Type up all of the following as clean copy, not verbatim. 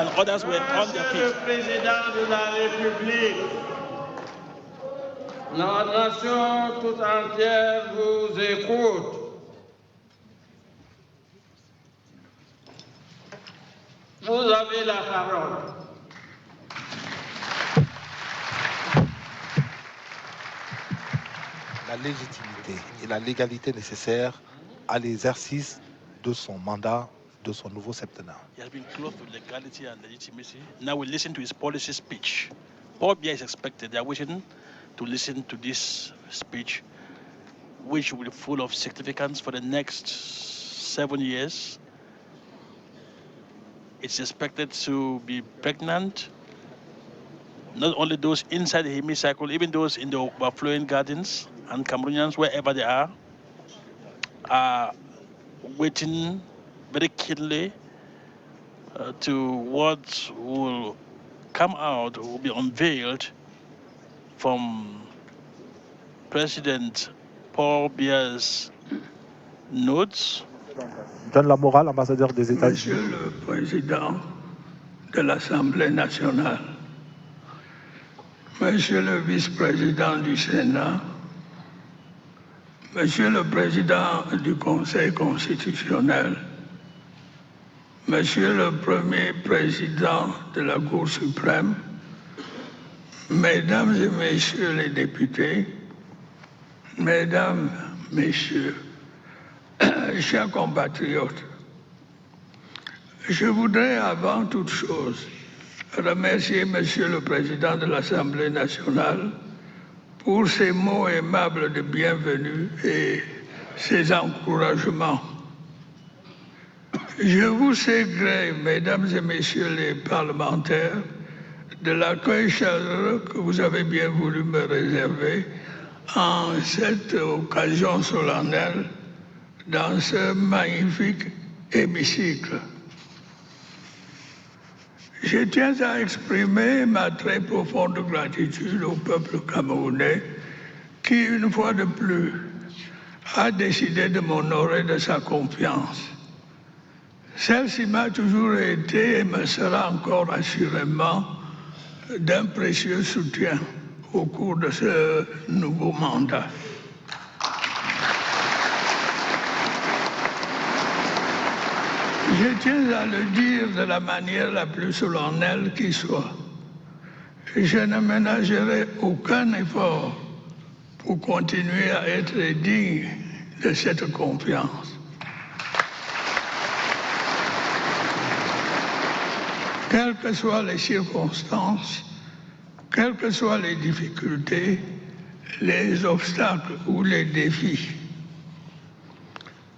and others were on their feet. Monsieur le Président de la République, la nation toute entière vous écoute. Vous avez la parole. La légitimité et la légalité nécessaires à l'exercice de son mandat, de son nouveau septennat. He has been close to legality and legitimacy. Now we listen to his policy speech. Paul Biya is expected. They are waiting to listen to this speech, which will be full of significance for the next 7 years. It's expected to be pregnant. Not only those inside the hemicycle, even those in the overflowing gardens, and Cameroonians, wherever they are waiting very keenly to what will come out, will be unveiled from President Paul Biya's notes. John Lamoral, ambassadeur des États-Unis. Monsieur le Président de l'Assemblée nationale, Monsieur le Vice-président du Sénat, Monsieur le Président du Conseil constitutionnel, Monsieur le Premier Président de la Cour suprême, Mesdames et Messieurs les députés, Mesdames, Messieurs, chers compatriotes, je voudrais avant toute chose remercier Monsieur le Président de l'Assemblée nationale pour ses mots aimables de bienvenue et ses encouragements. Je vous sais gré, Mesdames et Messieurs les parlementaires, de l'accueil chaleureux que vous avez bien voulu me réserver en cette occasion solennelle dans ce magnifique hémicycle. Je tiens à exprimer ma très profonde gratitude au peuple camerounais qui, une fois de plus, a décidé de m'honorer de sa confiance. Celle-ci m'a toujours été et me sera encore assurément d'un précieux soutien au cours de ce nouveau mandat. Je tiens à le dire de la manière la plus solennelle qui soit. Je ne ménagerai aucun effort pour continuer à être digne de cette confiance. Quelles que soient les circonstances, quelles que soient les difficultés, les obstacles ou les défis.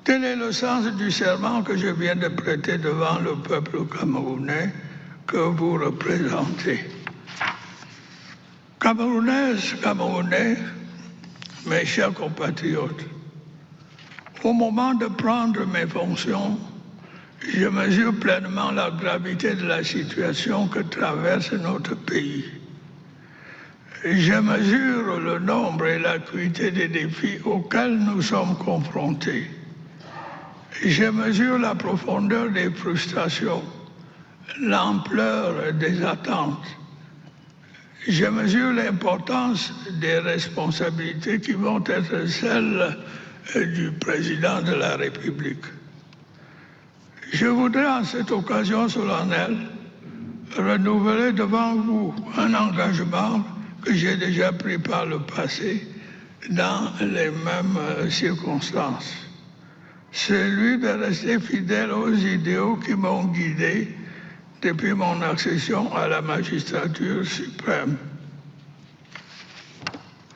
Tel est le sens du serment que je viens de prêter devant le peuple camerounais que vous représentez. Camerounaises, Camerounais, mes chers compatriotes, au moment de prendre mes fonctions, je mesure pleinement la gravité de la situation que traverse notre pays. Je mesure le nombre et l'acuité des défis auxquels nous sommes confrontés. Je mesure la profondeur des frustrations, l'ampleur des attentes. Je mesure l'importance des responsabilités qui vont être celles du président de la République. Je voudrais en cette occasion solennelle renouveler devant vous un engagement que j'ai déjà pris par le passé dans les mêmes circonstances. Celui de rester fidèle aux idéaux qui m'ont guidé depuis mon accession à la magistrature suprême.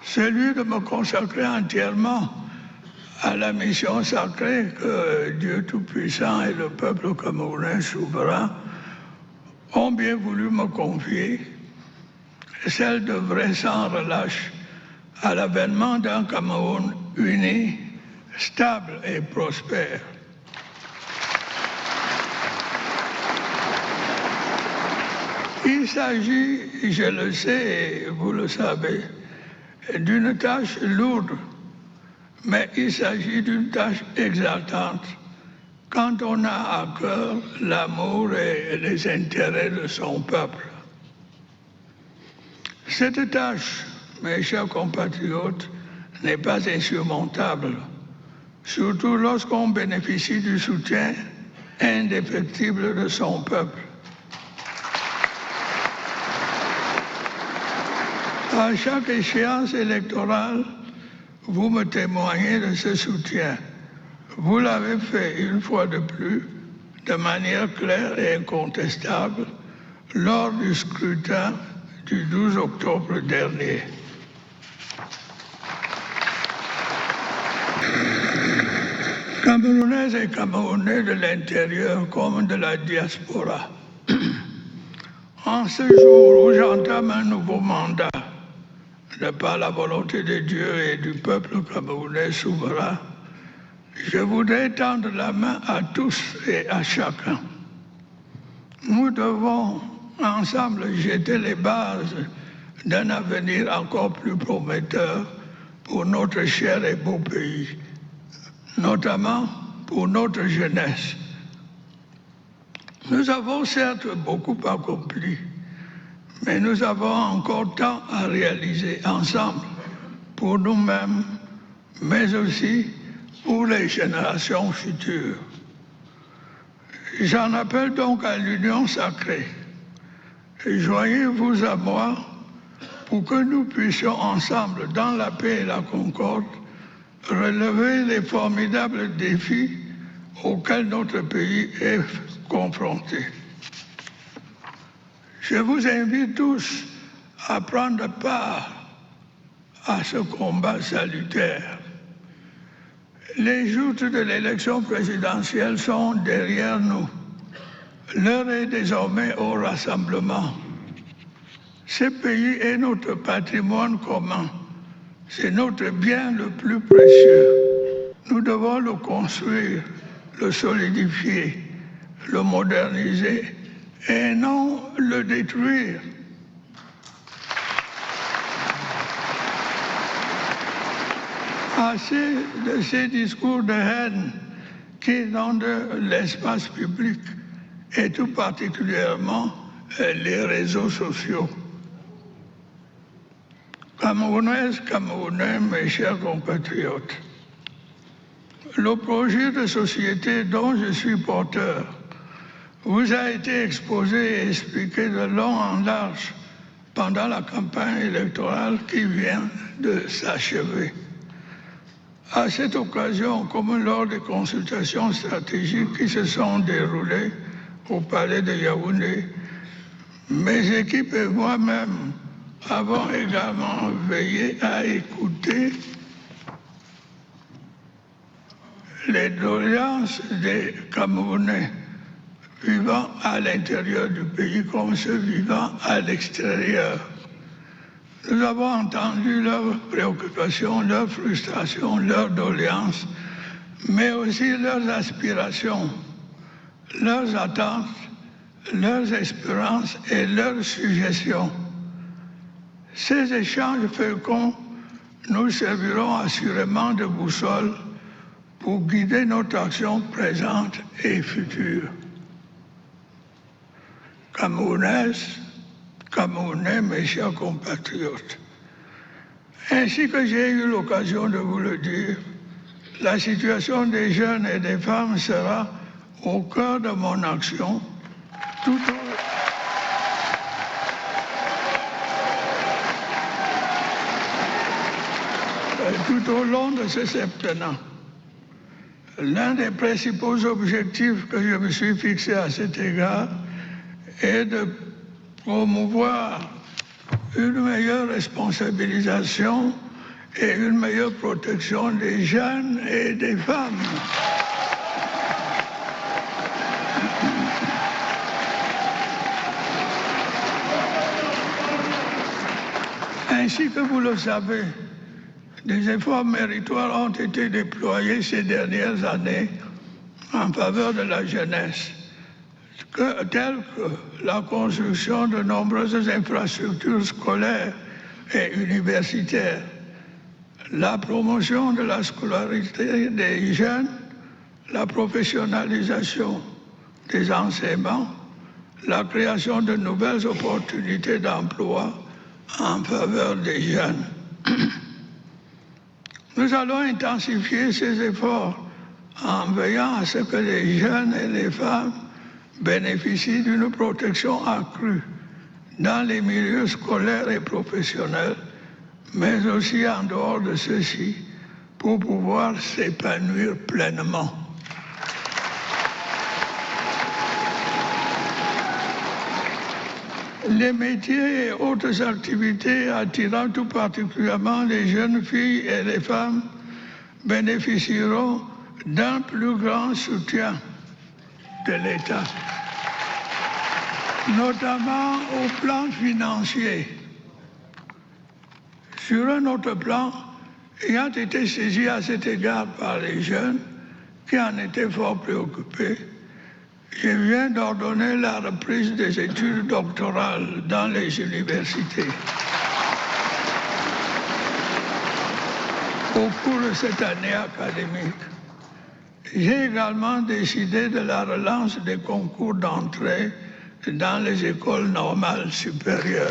Celui de me consacrer entièrement à la mission sacrée que Dieu Tout-Puissant et le peuple camerounais souverain ont bien voulu me confier, celle d'œuvrer sans relâche à l'avènement d'un Cameroun uni, stable et prospère. Il s'agit, je le sais et vous le savez, d'une tâche lourde, mais il s'agit d'une tâche exaltante quand on a à cœur l'amour et les intérêts de son peuple. Cette tâche, mes chers compatriotes, n'est pas insurmontable, surtout lorsqu'on bénéficie du soutien indéfectible de son peuple. À chaque échéance électorale, vous me témoignez de ce soutien. Vous l'avez fait une fois de plus, de manière claire et incontestable, lors du scrutin du 12 octobre dernier. Camerounaises et Camerounais de l'intérieur comme de la diaspora, en ce jour où j'entame un nouveau mandat, de par la volonté de Dieu et du peuple camerounais souverain, je voudrais tendre la main à tous et à chacun. Nous devons ensemble jeter les bases d'un avenir encore plus prometteur pour notre cher et beau pays, notamment pour notre jeunesse. Nous avons certes beaucoup accompli, mais nous avons encore tant à réaliser ensemble pour nous-mêmes, mais aussi pour les générations futures. J'en appelle donc à l'union sacrée. Joignez-vous à moi pour que nous puissions ensemble, dans la paix et la concorde, relever les formidables défis auxquels notre pays est confronté. Je vous invite tous à prendre part à ce combat salutaire. Les joutes de l'élection présidentielle sont derrière nous. L'heure est désormais au rassemblement. Ce pays est notre patrimoine commun. C'est notre bien le plus précieux. Nous devons le construire, le solidifier, le moderniser et non le détruire. Assez de ces discours de haine qui inondent l'espace public et tout particulièrement les réseaux sociaux. Camerounaises, Camerounais, mes chers compatriotes, le projet de société dont je suis porteur vous a été exposé et expliqué de long en large pendant la campagne électorale qui vient de s'achever. À cette occasion, comme lors des consultations stratégiques qui se sont déroulées au palais de Yaoundé, mes équipes et moi-même avons également veillé à écouter les doléances des Camerounais vivant à l'intérieur du pays comme ceux vivant à l'extérieur. Nous avons entendu leurs préoccupations, leurs frustrations, leurs doléances, mais aussi leurs aspirations, leurs attentes, leurs espérances et leurs suggestions. Ces échanges féconds nous serviront assurément de boussole pour guider notre action présente et future. Camerounaises, Camerounais, mes chers compatriotes, ainsi que j'ai eu l'occasion de vous le dire, la situation des jeunes et des femmes sera au cœur de mon action tout au long de ce septennat. L'un des principaux objectifs que je me suis fixé à cet égard est de promouvoir une meilleure responsabilisation et une meilleure protection des jeunes et des femmes. Ainsi que vous le savez, des efforts méritoires ont été déployés ces dernières années en faveur de la jeunesse, telles que la construction de nombreuses infrastructures scolaires et universitaires, la promotion de la scolarité des jeunes, la professionnalisation des enseignements, la création de nouvelles opportunités d'emploi en faveur des jeunes. Nous allons intensifier ces efforts en veillant à ce que les jeunes et les femmes bénéficient d'une protection accrue dans les milieux scolaires et professionnels, mais aussi en dehors de ceux-ci, pour pouvoir s'épanouir pleinement. Les métiers et autres activités attirant tout particulièrement les jeunes filles et les femmes bénéficieront d'un plus grand soutien de l'État, notamment au plan financier. Sur un autre plan, ayant été saisi à cet égard par les jeunes qui en étaient fort préoccupés, je viens d'ordonner la reprise des études doctorales dans les universités. Au cours de cette année académique, j'ai également décidé de la relance des concours d'entrée dans les écoles normales supérieures.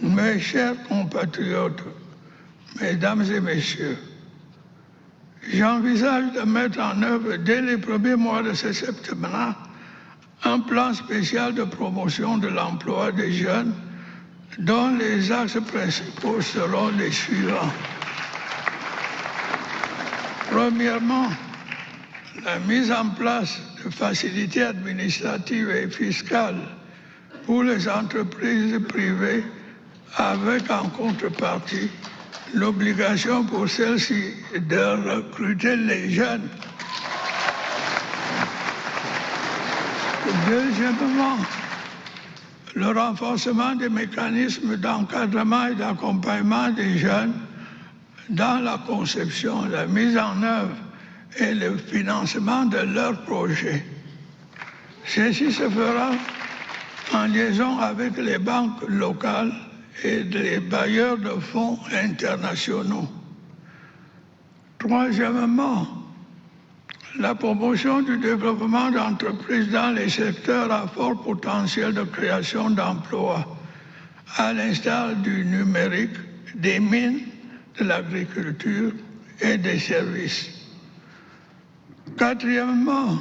Mes chers compatriotes, mesdames et messieurs, j'envisage de mettre en œuvre dès les premiers mois de ce septembre un plan spécial de promotion de l'emploi des jeunes dont les axes principaux seront les suivants. Premièrement, la mise en place de facilités administratives et fiscales pour les entreprises privées avec en contrepartie l'obligation pour celles-ci de recruter les jeunes. Deuxièmement, le renforcement des mécanismes d'encadrement et d'accompagnement des jeunes dans la conception, la mise en œuvre et le financement de leurs projets. Ceci se fera en liaison avec les banques locales et les bailleurs de fonds internationaux. Troisièmement, la promotion du développement d'entreprises dans les secteurs à fort potentiel de création d'emplois, à l'instar du numérique, des mines, de l'agriculture et des services. Quatrièmement,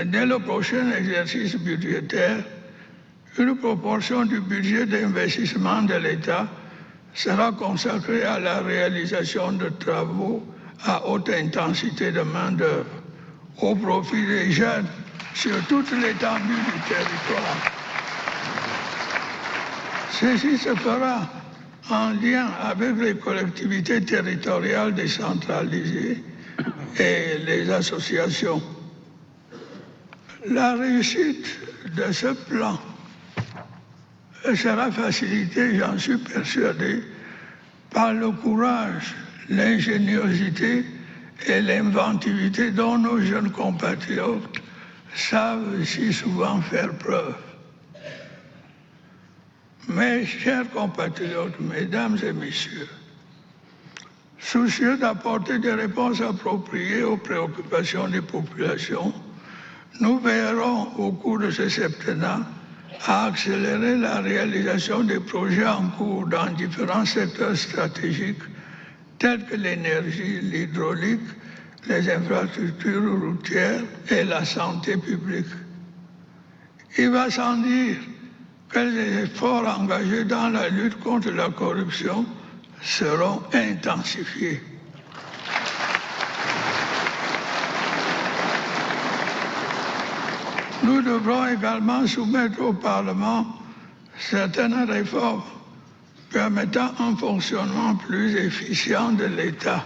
dès le prochain exercice budgétaire, une proportion du budget d'investissement de l'État sera consacrée à la réalisation de travaux à haute intensité de main-d'œuvre au profit des jeunes sur toute l'étendue du territoire. Ceci se fera en lien avec les collectivités territoriales décentralisées et les associations. La réussite de ce plan sera facilitée, j'en suis persuadé, par le courage, l'ingéniosité et l'inventivité dont nos jeunes compatriotes savent si souvent faire preuve. Mes chers compatriotes, mesdames et messieurs, soucieux d'apporter des réponses appropriées aux préoccupations des populations, nous veillerons au cours de ce septennat à accélérer la réalisation des projets en cours dans différents secteurs stratégiques tels que l'énergie, l'hydraulique, les infrastructures routières et la santé publique. Il va sans dire que les efforts engagés dans la lutte contre la corruption seront intensifiés. Nous devrons également soumettre au Parlement certaines réformes permettant un fonctionnement plus efficient de l'État.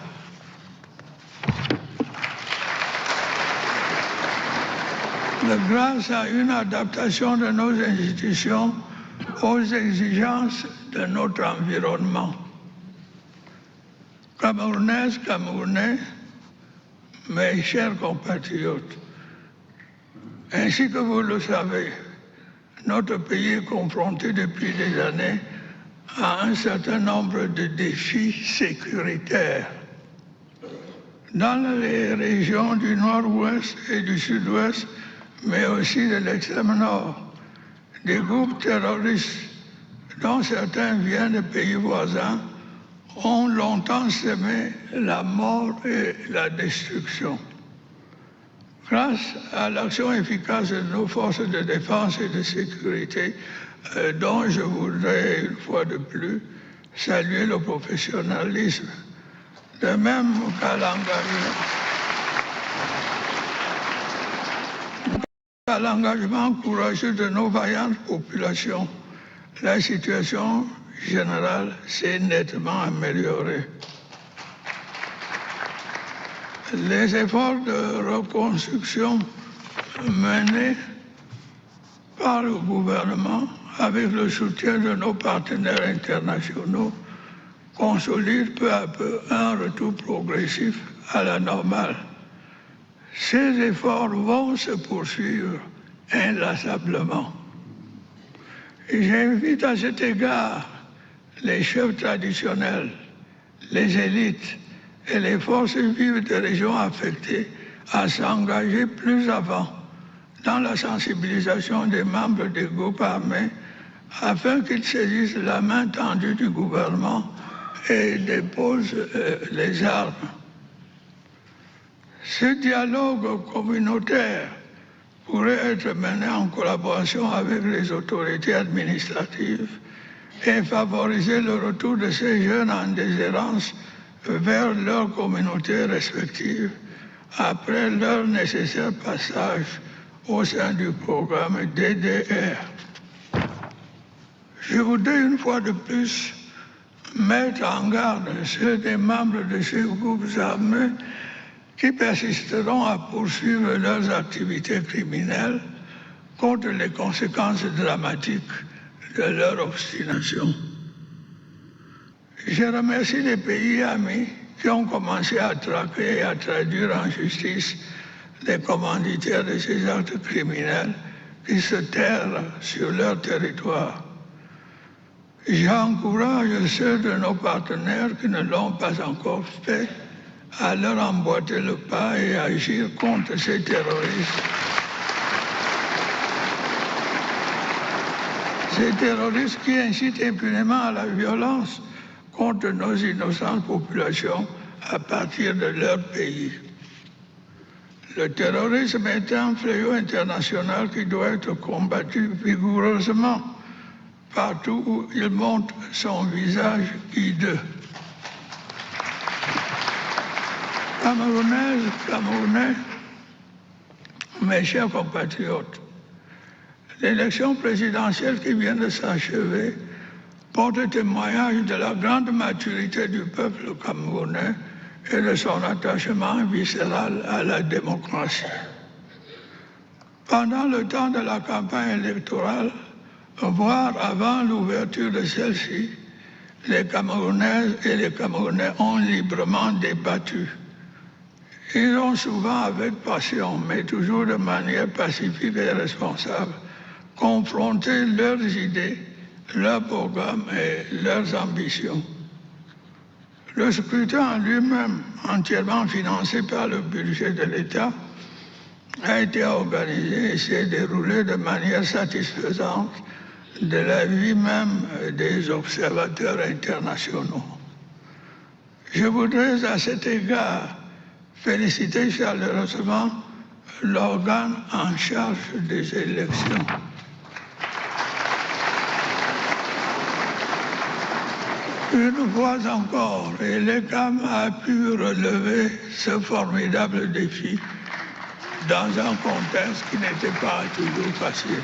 Grâce à une adaptation de nos institutions aux exigences de notre environnement. Camerounaises, Camerounais, mes chers compatriotes, ainsi que vous le savez, notre pays est confronté depuis des années à un certain nombre de défis sécuritaires. Dans les régions du nord-ouest et du sud-ouest, mais aussi de l'extrême nord, des groupes terroristes, dont certains viennent de pays voisins, ont longtemps semé la mort et la destruction. Grâce à l'action efficace de nos forces de défense et de sécurité, dont je voudrais une fois de plus saluer le professionnalisme, de même qu'à l'engagement courageux de nos vaillantes populations, la situation générale s'est nettement améliorée. Les efforts de reconstruction menés par le gouvernement avec le soutien de nos partenaires internationaux consolident peu à peu un retour progressif à la normale. Ces efforts vont se poursuivre inlassablement. J'invite à cet égard les chefs traditionnels, les élites et les forces vives des régions affectées à s'engager plus avant dans la sensibilisation des membres des groupes armés afin qu'ils saisissent la main tendue du gouvernement et déposent les armes. Ce dialogue communautaire pourrait être mené en collaboration avec les autorités administratives et favoriser le retour de ces jeunes en déshérence vers leurs communautés respectives après leur nécessaire passage au sein du programme DDR. Je voudrais une fois de plus mettre en garde ceux des membres de ces groupes armés qui persisteront à poursuivre leurs activités criminelles contre les conséquences dramatiques de leur obstination. Je remercie les pays amis qui ont commencé à traquer et à traduire en justice les commanditaires de ces actes criminels qui se terrent sur leur territoire. J'encourage ceux de nos partenaires qui ne l'ont pas encore fait à leur emboîter le pas et agir contre ces terroristes. Ces terroristes qui incitent impunément à la violence contre nos innocentes populations à partir de leur pays. Le terrorisme est un fléau international qui doit être combattu vigoureusement partout où il montre son visage hideux. Camerounaises, Camerounais, mes chers compatriotes, l'élection présidentielle qui vient de s'achever porte témoignage de la grande maturité du peuple camerounais et de son attachement viscéral à la démocratie. Pendant le temps de la campagne électorale, voire avant l'ouverture de celle-ci, les Camerounaises et les Camerounais ont librement débattu. Ils ont souvent avec passion, mais toujours de manière pacifique et responsable, confronté leurs idées, leurs programmes et leurs ambitions. Le scrutin en lui-même, entièrement financé par le budget de l'État, a été organisé et s'est déroulé de manière satisfaisante de l'avis même des observateurs internationaux. Je voudrais à cet égard féliciter chaleureusement l'organe en charge des élections. Une fois encore, l'ECAM a pu relever ce formidable défi dans un contexte qui n'était pas toujours facile.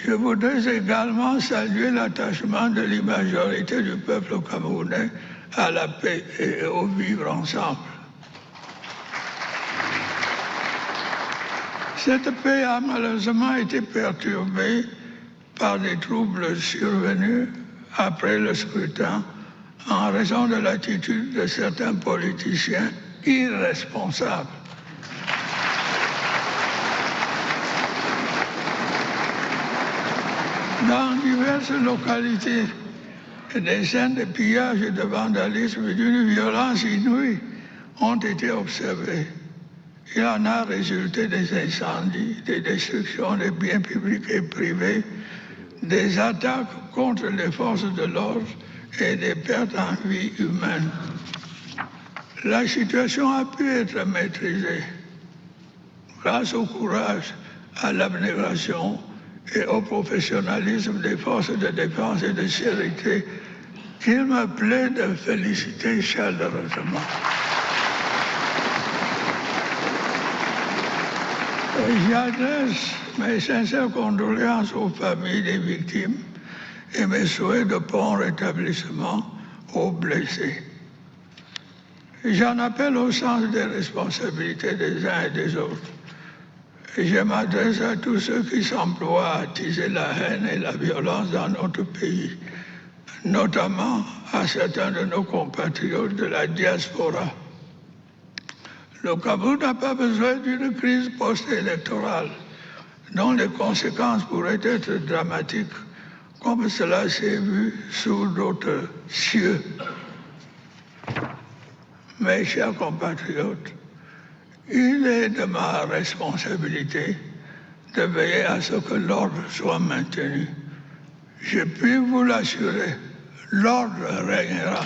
Je voudrais également saluer l'attachement de la majorité du peuple camerounais à la paix et au vivre ensemble. Cette paix a malheureusement été perturbée par des troubles survenus après le scrutin en raison de l'attitude de certains politiciens irresponsables. Dans diverses localités, des scènes de pillage et de vandalisme d'une violence inouïe ont été observées. Il en a résulté des incendies, des destructions de biens publics et privés, des attaques contre les forces de l'ordre et des pertes en vie humaine. La situation a pu être maîtrisée grâce au courage, à l'abnégation et au professionnalisme des forces de défense et de sécurité qu'il me plaît de féliciter chaleureusement. J'adresse mes sincères condoléances aux familles des victimes et mes souhaits de prompt rétablissement aux blessés. J'en appelle au sens des responsabilités des uns et des autres. Je m'adresse à tous ceux qui s'emploient à attiser la haine et la violence dans notre pays, notamment à certains de nos compatriotes de la diaspora. Le Cameroun n'a pas besoin d'une crise post-électorale dont les conséquences pourraient être dramatiques, comme cela s'est vu sous d'autres cieux. Mes chers compatriotes, il est de ma responsabilité de veiller à ce que l'ordre soit maintenu. Je puis vous l'assurer, l'ordre régnera.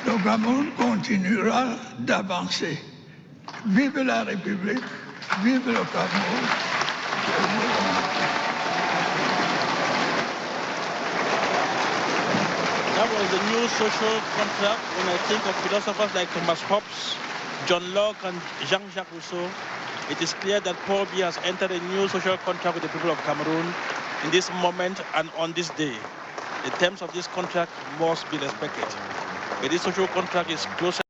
Le Cameroun continuera d'avancer. Vive la République, vive le Cameroun. That was the new social contract. When I think of philosophers like Thomas Hobbes, John Locke, and Jean-Jacques Rousseau, it is clear that Paul Biya has entered a new social contract with the people of Cameroon in this moment and on this day. The terms of this contract must be respected. But this social contract is closer